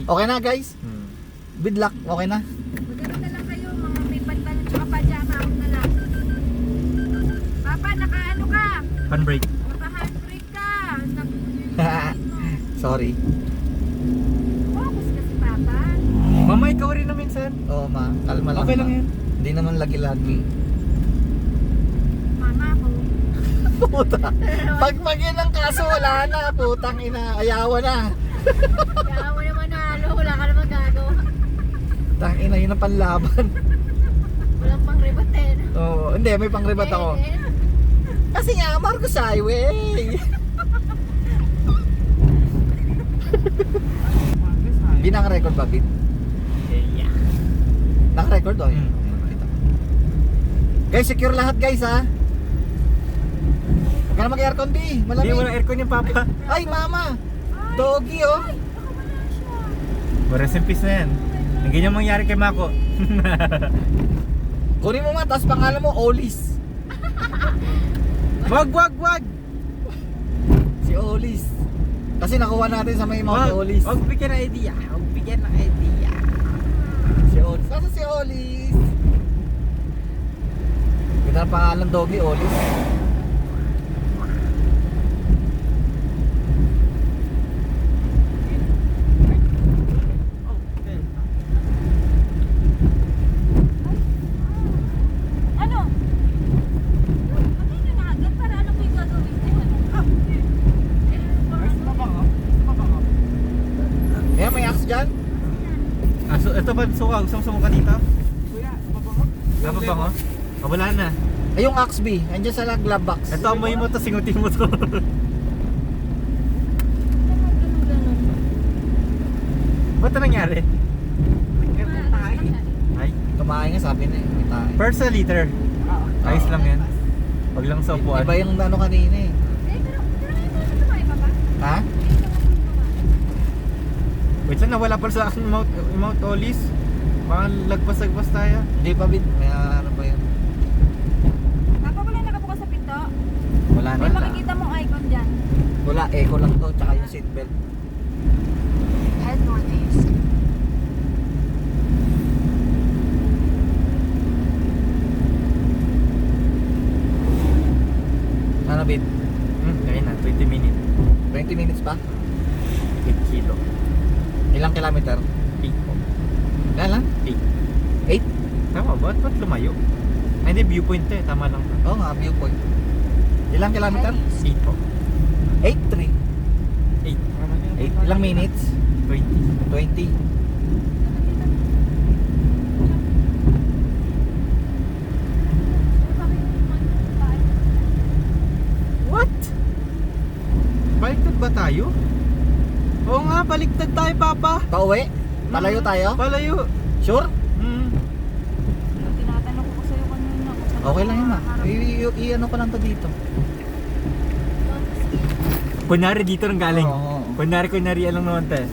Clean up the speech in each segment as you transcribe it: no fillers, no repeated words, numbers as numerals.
Okay na guys? Good luck, okay na? Magkano na lang kayo, mga may pantalon tsaka pajama ako na lang. Papa, naka-ano ka? Handbrake. Naka-handbrake ka. Sorry. Focus ka si Papa. Mama, ikaw rin na minsan. Oo ma, kalma lang. Okay lang ma. yan. Hindi naman lagi-lagi. Mama ako. Puta. Pag yan ang kaso, wala na. Putang ina, ayawa na. Kaya mo naman nalo, wala ka naman gagawa. Tang ina, yun ang panlaban. Walang pang ribaten. Oo, hindi, may pangribat ako. Kasi nga, Marcos Highway. Di naka-record ba, Bit? Yeah. Naka-record o? Yun. Kita ko. Guys, secure lahat guys ha. Huwag ka na mag-aircon, B. Hindi, Malamig. wala aircon yung papa. Ay, mama. Doggy oh. Rest in peace na yan. Ang ganyan mangyari kay Mako. Kunin mo nga, tapos pangalan mo, Olis. Wag, wag, wag! Si Olis. Kasi nakuha natin sa may Mount Olis. Wag bigyan ng idea. Wag bigyan ng idea. Si Olis. Kasi si Olis. Ganda ang pangalan, Doggy, Olis. Ano? Ano na agad para ano ko yung gagawin ko? Kaya may axe dyan. Ah, so ito ba suka? Gusto mo ka dito? Mabango? Ah, wala na. Ay, yung axe B. Andiyan sa glove box. Ito amoy mo to, singutin mo to. Ba't na nangyari? Ay, Tumahay nga, sabi na eh. May tayo. per sa liter. Ayos lang yan. Wag lang sa upuan. Iba yung ano kanina eh. Pero ito tumayo pa ba? Ha? Wait lang, nawala pala sa akin Mount Olis. Baka lagpas-lagpas tayo. Hindi pa, Bit. May ano pa yun. Papa, wala nakabukas sa pinto? Wala na. May makikita mong icon dyan. Wala, echo lang to. Tsaka yung seatbelt. Head northeast. Ano, Bit? Ngayon na, 20 minutes. 20 minutes pa? 8 kilo. Ilang kilometer? 8 po. Kaya lang? 8. 8? Tama ba? Ba't lumayo? Ay, hindi, viewpoint to eh. Tama lang. Oo nga, viewpoint. Ilang kilometer? 8 po. 8-3. 8. 8. Ilang minutes? 20. 20. What? Baliktad ba tayo? Oo nga, baliktad tayo, Papa. Pauwi? Palayo tayo? Palayo. Sure? Tinatanong ko sa'yo kanina. Okay lang yun ma. I-ano ko lang to dito. Kunyari dito nang galing. Oo. Kunyari alam naman tayo.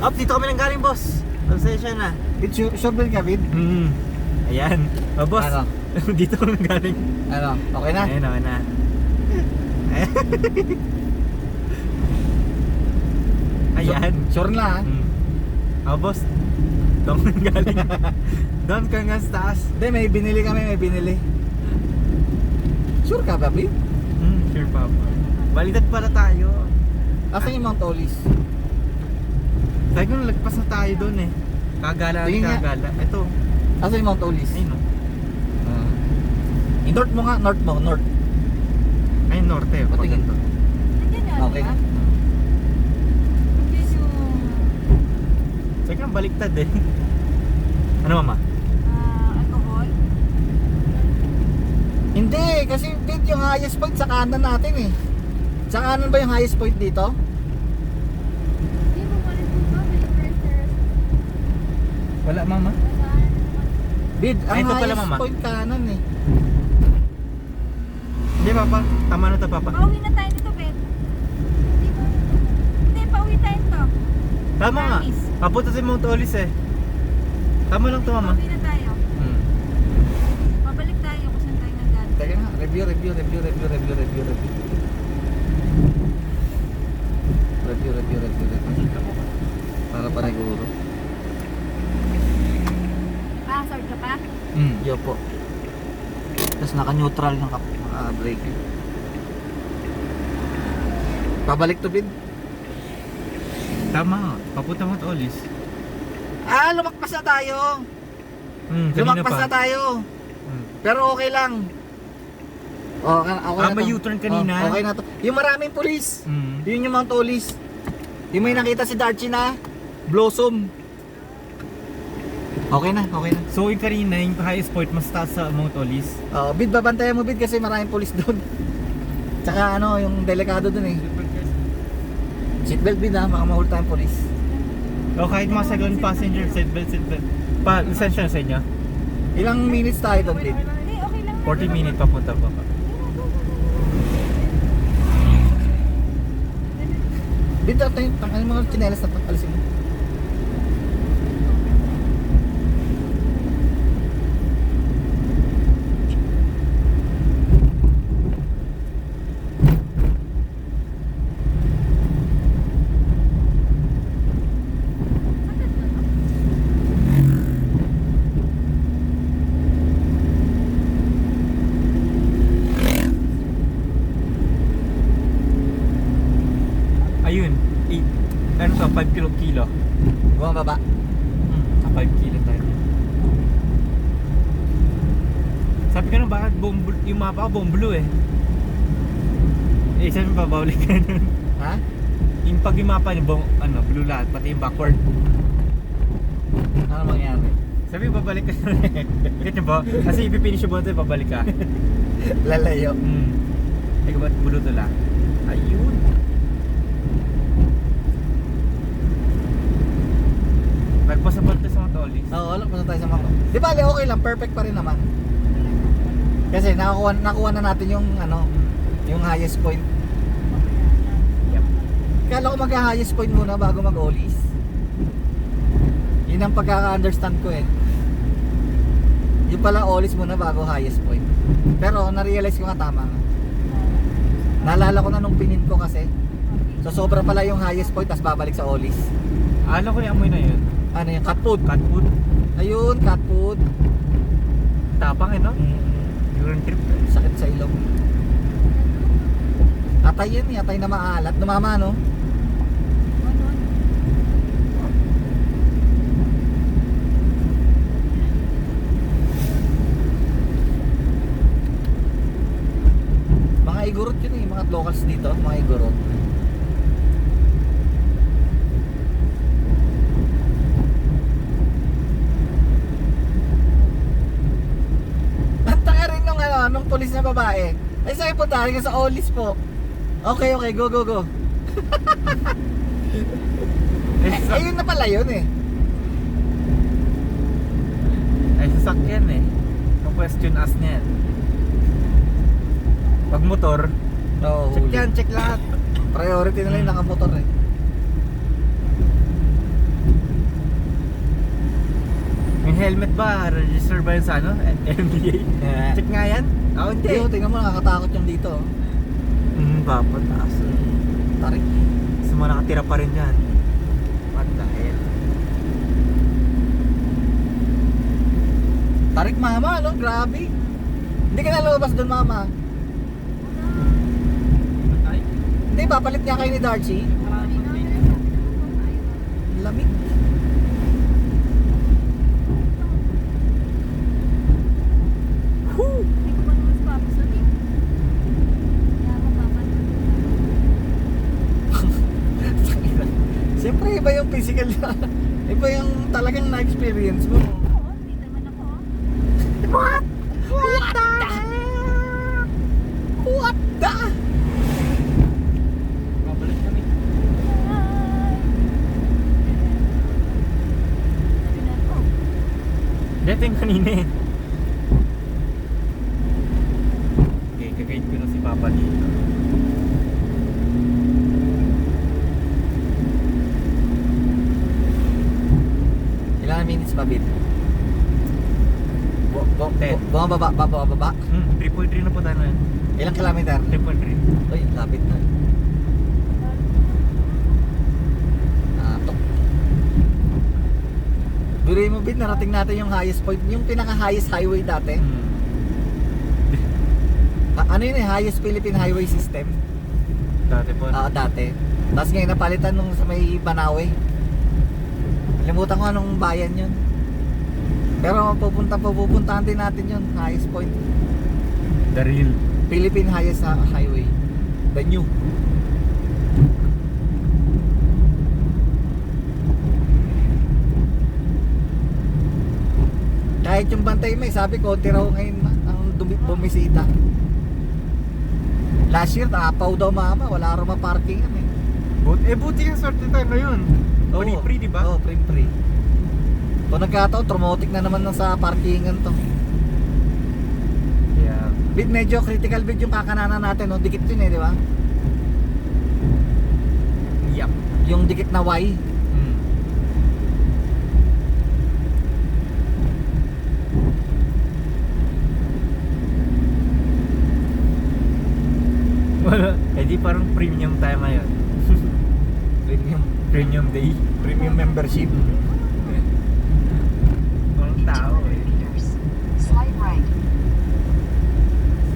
Up, dito kami nang galing, boss. Pasensya na. Sure ba ka, Bit? Ayan. Oh, boss. Ano? Dito kami nang galing. Ano? Okay na? Ayun, okay na. Ayan. Sure na ha? Oh, boss. Doon kami nang galing. Doon ka nga sa taas. Hindi, may binili kami, may binili. Sure ka ba, Bit? Sure, Papa. Baliktad pala tayo. Asan yung Mount Olis? Sabi ko nalagpas na tayo doon eh. Kagala at Tingin nga. kagala. Ito. Asan yung Mount Olis? Ayun o. North mo nga, north mo, north. Ay, norte. O, tingin. Paganda. Nandiyan yun, Okay. diba? Nandiyan yung Sabi ko baliktad eh. Ano, mama? alcohol. Hindi, kasi Bit, yung highest point sa kanan natin eh. Sa kanan ba yung highest point dito? Hindi mo mo rin dito. May pressure. Wala, mama. Bit, ang Ay, ito pala, highest mama. point kanan eh. Hindi, papa. Tama na to, papa. Pauwi na tayo dito, Ben. Hindi, pauwi tayo to. Tama nga. Promise. Papunta sa Mount Olis eh. Tama lang to, mama. Pauwi na tayo. Babalik tayo kung saan tayo nanggaling. Teka nga, review. Review. Para paniguro. Password ka pa? Yo po. Tapos naka-neutral ng brake. Pabalik to bid. Tama, papunta mo to Olis. Lumakpas na tayo. Kanina Lumakpas pa. na tayo. Pero okay lang. Okay na may to. U-turn kanina. Okay na to. Yung maraming pulis. Yun yung mga tolis. Yung may nakita si Darchi na Blossom. Okay na. So yung kanina, yung highest point mas taas sa Mount Olis. Bid, babantayan mo bid kasi maraming pulis doon. Tsaka yung delikado doon eh. Seatbelt bid ha, baka mahuli tayong pulis. O kahit mga second passenger, seatbelt. Lisensya na sa inyo? Ilang minutes tayo doon bid? Hindi, okay lang. 40 minutes papunta pa. Bid, tanggalin mga chinelas na alisin mo. Ayun, 5 kilo. Bumababa. 5 kilo tayo. Sabi ko na bakit yung mapa ko buong blue eh. Sabi mo babawalik ka nun. Ha? Yung pag yung mapa niya, blue lahat, pati yung backward. Ano mangyari? Sabi babalik ka nun eh. Ganyan ba? Kasi ipipinish yung bote, babalik ka. Lalayo. Ay, ba't blue to lang? Ayun. Nagpasabot tayo sa mga tolis. Oo, alam pa tayo sa mapa. Di ba, okay lang, perfect pa rin naman. Kasi nakuha na natin yung yung highest point. Yep. Kala ko mag-highest point muna bago mag-ollies. Yun ang pagkaka-understand ko eh. Yung pala ollies muna bago highest point. Pero na-realize ko nga tama nga. Naalala ko na nung pinin ko kasi. So sobra pala yung highest point tapos babalik sa ollies. Alam ko yung amoy na yun. Ano yung cat food? Cat food. Ayun, cat food. Tapang eh no? Urine trip. Sakit sa ilong. Atay yan eh, atay na maalat. Numama no? Mga igurot yun eh, mga locals dito, mga igurot. Ang tanga rin nung pulis na babae. Ay sabi po tayo sa Ollis po. Okay, go. Ayun na pala yun eh. Ay, sasakyan eh. Yung question ask niya. Pag motor, Oo, check huli. yan, check lahat. Priority na lang yung nakamotor eh. Yung helmet ba, register ba yun sa NBA? Check nga yan? Ako hindi. Hindi, tingnan mo, nakakatakot yung dito. Baba, taas. Tarik. Gusto mo nakatira pa rin yan. What the hell? Tarik mama, no? Grabe. Hindi ka nalabas doon mama. Hindi, papalit niya kayo ni Darcy. Lamig. Whew! Siyempre iba yung physical na. Iba yung talagang na-experience mo. What? What the? What the? Babalik kami. Dito yung kanina eh. Okay, kagayid ko na si Papa dito. Ilang minutes pa, Bit? Ten. Bumababa. 3.3 na po tayo na yun. Ilang kilometer? 3.3. Uy, lapit na. Tok. Biruin mo, Bid, narating natin yung highest point, yung pinaka-highest highway dati. Ano yun eh, highest Philippine highway system. Dati po. Dati. Tapos ngayon napalitan nung sa may Banawe. Limutan ko anong bayan yun. Pero pupuntahan din natin yun, highest point. The real. Philippine highest highway. The new. Kahit yung Bantay May, sabi ko, konti raw ngayon ang bumisita. Last year, taapaw daw mama, wala raw ma-parkingan eh. Buti yung swerte tayo ngayon. Free, di ba? Oo, free. Kung nagkataon, traumatic na naman sa parkingan to. Yeah. Bid, medyo critical bid yung kakananan natin, no? Dikit yun eh, di ba? Yup. Yung dikit na Y. Wala. Eh di parang premium tayo ngayon. Premium day. Premium membership. Walang tao eh. Slide right.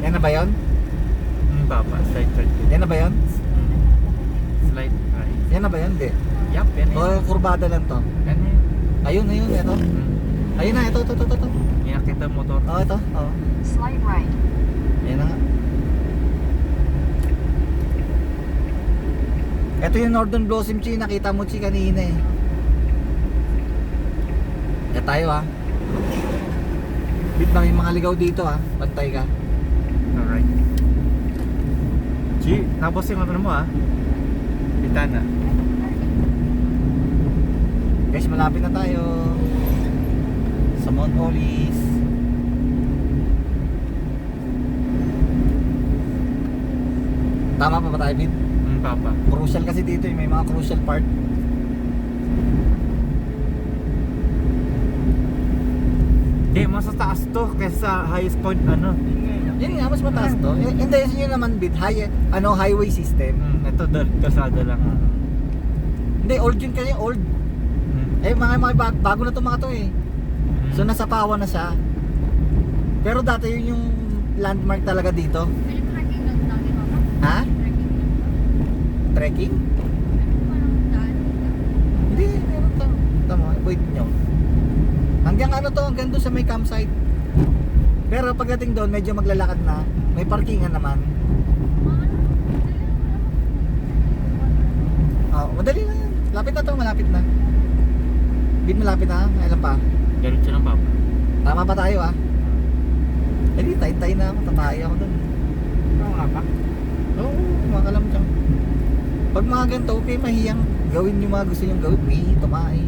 Yan na ba yun? Papa, slide right. Yan na ba yun? Slide right. Yan na ba yun? Hindi. Yup, yan O kurbada lang to. Yan eh. Ayun, ito. Ayun na, ito. Inakita motor. Oo, ito. Oo. Slide right. Yan na nga. Ito yung Northern Blossom Chi, nakita mo Chi kanina eh. Kaya tayo ha. Bit na may mga ligaw dito ha. Bantay ka. Alright. Chi, tapos yung ano mo ah. Bitana. Guys, malapit na tayo sa Mount Olis. Tama pa ba tayo, Bit? Papa. Crucial kasi dito eh, may mga crucial part. Di, mas taas to kaysa sa highest point ano. Yun nga, mas mataas to. Hindi, yun naman Bit, highway system. Ito, kasada lang. Hindi, old yun kasi, old. Eh, mga bago na to mga to eh. So, nasa Pawa na siya. Pero dati yun yung landmark talaga dito. May parking lang dati, mama. Ha? Parking lang ba? Trekking? Ano pa lang daan? Hindi, meron to. Tama, wait nyo. Hanggang ano to, hanggang doon sa may campsite. Pero pagdating doon, medyo maglalakad na. May parkingan naman. Madali lang yan. Lapit na to, malapit na. Bit malapit na, kailan pa? Diretso lang, Papa. Tama pa tayo ah. Eh di, tay-tay na ako, tatay ako doon. Oo nga pa. Oo, makalam siyang. Pag mga ganito, okay, mahiyang gawin yung mga gusto niyong gawin. May tumae.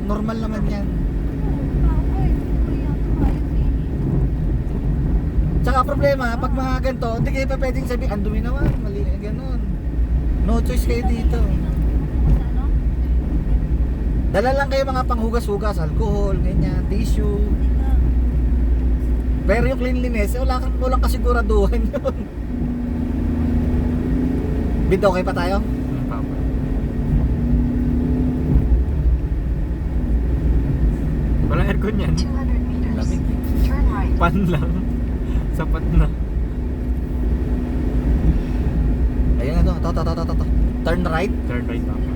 Normal naman yan. Tsaka problema, pag mga ganito, hindi kayo pa pwedeng sabihin, ang dumi naman, mali, ganun. No choice kayo dito. Dala lang kayo mga panghugas-hugas, alcohol, ganyan, tissue. Pero yung cleanliness, walang kasiguraduhan yun. Bid, okay pa tayo? Papa. Walang aircon yan. 200 meters. Lamig. Turn right. Pan lang. Sapat na. Ayun na to. Turn right. Turn right, Papa.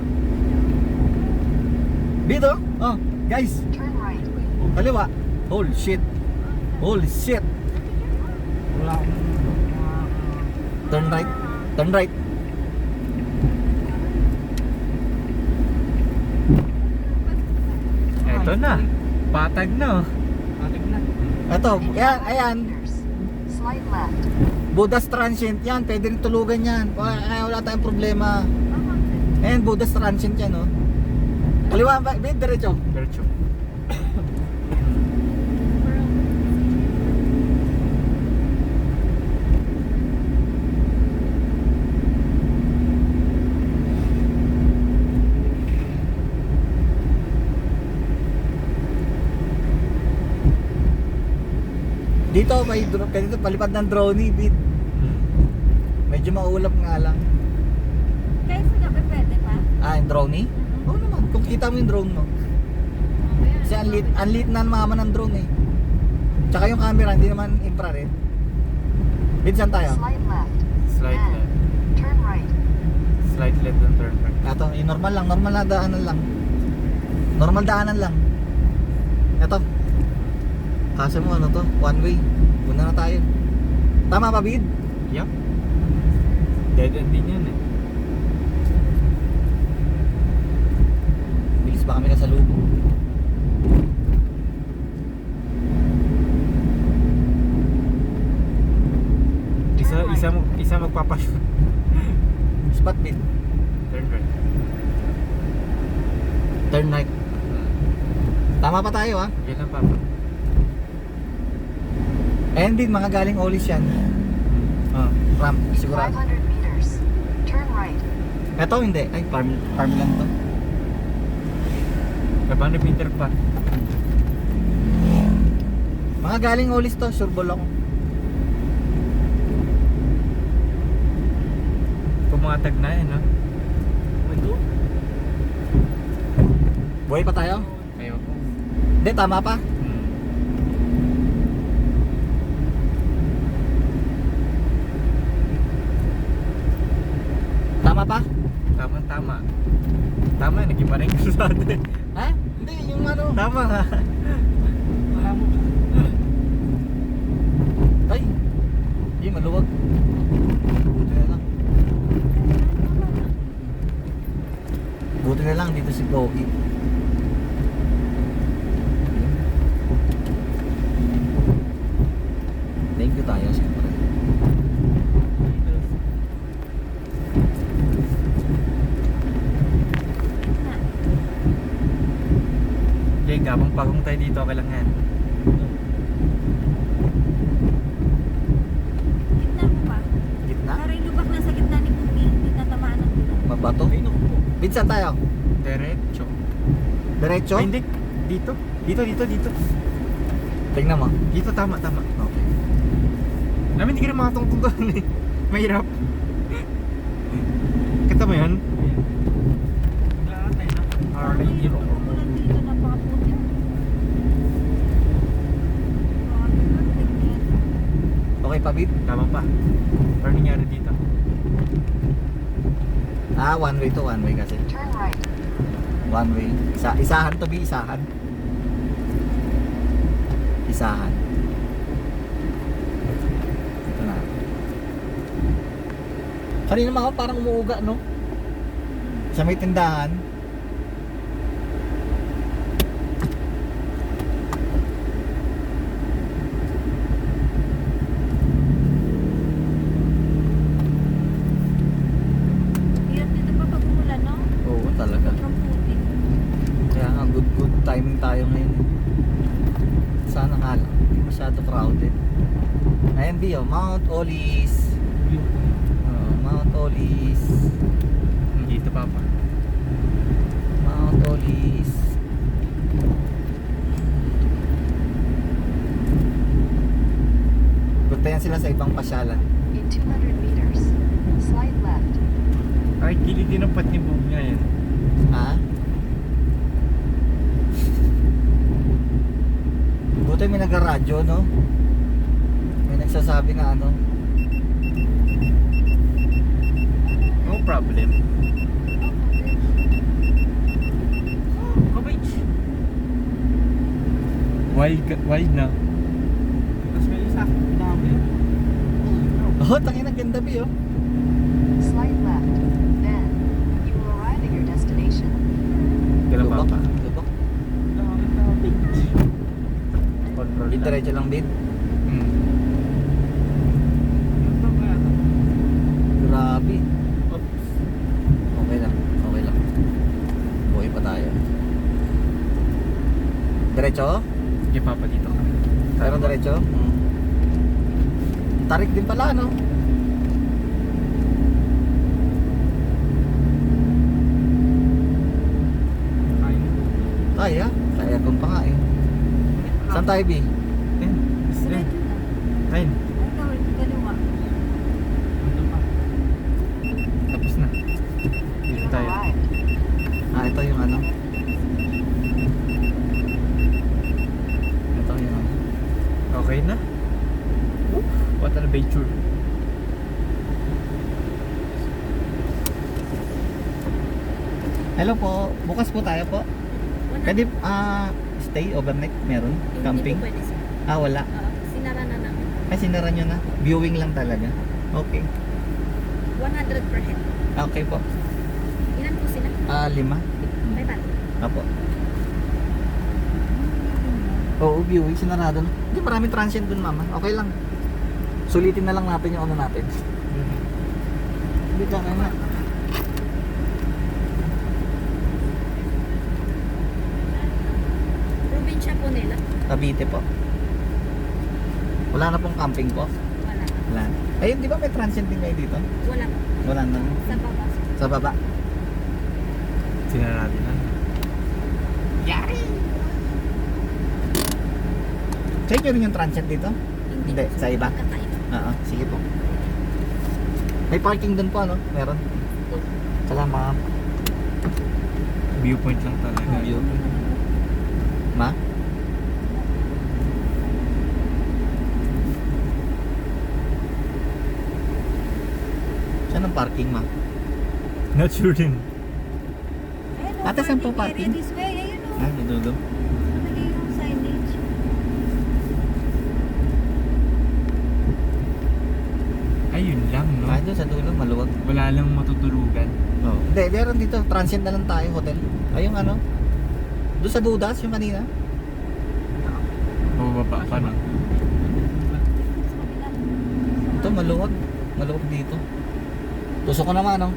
Dito. Oh, guys. Turn right. Kaliwa. Holy shit. Holy shit. Wala akong... Turn right. Turn right. Eto na. Patag na. Patag na. Ito, ayan. Meters. Slide left. Buddha's Transient yan. Pwede rin tulugan yan. Kaya wala tayong problema. Ayan, Buddha's Transient yan, oh. Kaliwa, bid, diretso. Diretso. Dito, pwede palipad ng drone, bid. Medyo maulap nga lang. Kahit sa gabi pwede pa? Ah, yung drone? Oo naman, kung kita mo yung drone mo. Kasi ang lit na mama ng drone eh. Tsaka yung camera, hindi naman infrared. Binsan tayo. Slight left. Slight Then, left. turn right. Slight left and turn right. Ito, yung normal lang, normal na daanan lang. Normal daanan lang. Ito. Kasi mo ano to, one way. Una na tayo. Tama ba, Bid? Yup. Dead end din yan eh. Bilis ba kami kasalubong? Isa magpapashoot. Spot, Bid. Turn right. Turn right. Tama pa tayo ha. Yan lang papa. And din, mga galing Olis yan. Ramp, sigurado. 500 meters. Turn right. Ito hindi. Ay, farm lang to. 500 meter pa. Mga galing Olis to, sure ball ako. Pumatag na eh, no? Buhay pa tayo? Ayaw ko. Hindi, tama pa. Tama pa? Tama. Tama, nag-iba rin ko sa atin. Ha? Hindi, yung ano. Tama nga. Ay! Hindi, maluwag. Buti na lang. Buti na lang dito si Pogi. Thank you tayo siyempre. Okay, gabang pagong tayo dito, okay lang yan. Gitna mo pa. Gitna? Para yung lubak na sa gitna ni Pugi. Hindi tatamaan ng bilang. Mabato? Binsan tayo. Diretso. Diretso? Ay, hindi. Dito. Dito. Tingnan mo. Dito, tama. Okay. Namin hindi ka rin makatungtong doon eh. Mahirap. Kita mo yun? Parang yung umulan dito, napakaputi. Grabe, matik na yan. Okay pa, Bid? Tama pa. Pero nangyari dito. Ah, one way to one way kasi. Turn right. One way. Isahan to, Bi, isahan. Isahan. Ito na. Kanina mga parang umuuga, no? Sa may tindahan. Hirap dito pa pag umulan, no? Oo, talaga. Sobrang puti. Kaya nga, good timing tayo ngayon. Sana nga lang. Hindi masyado crowded. Ayan, Bi, oh, Mount Olis. Mount Olis. Dito, papa. Mount Olis. Puntayan sila sa ibang pasyalan. In 200 meters. Slight left. Ay, gilid din ang pat ni Boom ngayon. Ha? Buti may nag-radyo, no? May nagsasabi na ano. No problem. Kabage. Wide na. Tapos may isa. Dami. Oh, tangin ang ganda, Bi, oh. Slight left. Then, you will arrive at your destination. Kailan Lubak, papa? lubak. Control Bid, diretso lang, Bid. Grabe. Oops. Okay lang. Buhay pa tayo. Diretso? Sige papa, dito ka. Pero diretso? Tarik din pala, no? Kaya? Kaya kung pa nga eh. Saan tayo, Bi? Ayan. Diretso na. Ayun. Ay, ikaw, kaliwa. Tapos na. Dito You have tayo. arrived. Ah, ito yung ano. Picture. Hello po, bukas po tayo po. Pwede stay overnight, meron? Camping? Hindi po pwede sir. Wala. Sinara na namin. Ay, sinara nyo na. Viewing lang talaga. Okay. 100 per head. Okay po. Ilan po sila? 5. May bali. Apo. Oo, viewing, sinarado na. Hindi, maraming transient dun, mama. Okay lang. Sulitin na lang natin yung ano natin. Hindi ka kaya na. Probinsya po nila. Cavite po. Wala na pong camping po. Wala. Wala na. Ayun, di ba may transient din kayo dito? Wala po. Wala na. Sa baba. Sa baba. Sinarado na. Yari! Sa inyo rin yung transient dito? Hindi, po. sa iba? Kakaiba. Oo, sige po. May parking dun po, ano? Meron. Salamat. Viewpoint lang talaga. View. Ma? Saan ang parking, ma? Not sure din. Ate, saan po parking? This way. Ayun o. Ay, dulo. Nakalagay yung signage. Ayun lang, no? Ay, doon sa dulo, maluwag. Wala lang matutulugan. Oh. Hindi, meron dito. Transient na lang tayo, hotel. Ay, yung ano? Doon sa Budas, yung kanina. Pababa pa, no? Ito, maluwag. Maluwag dito. Tusok ko naman, no?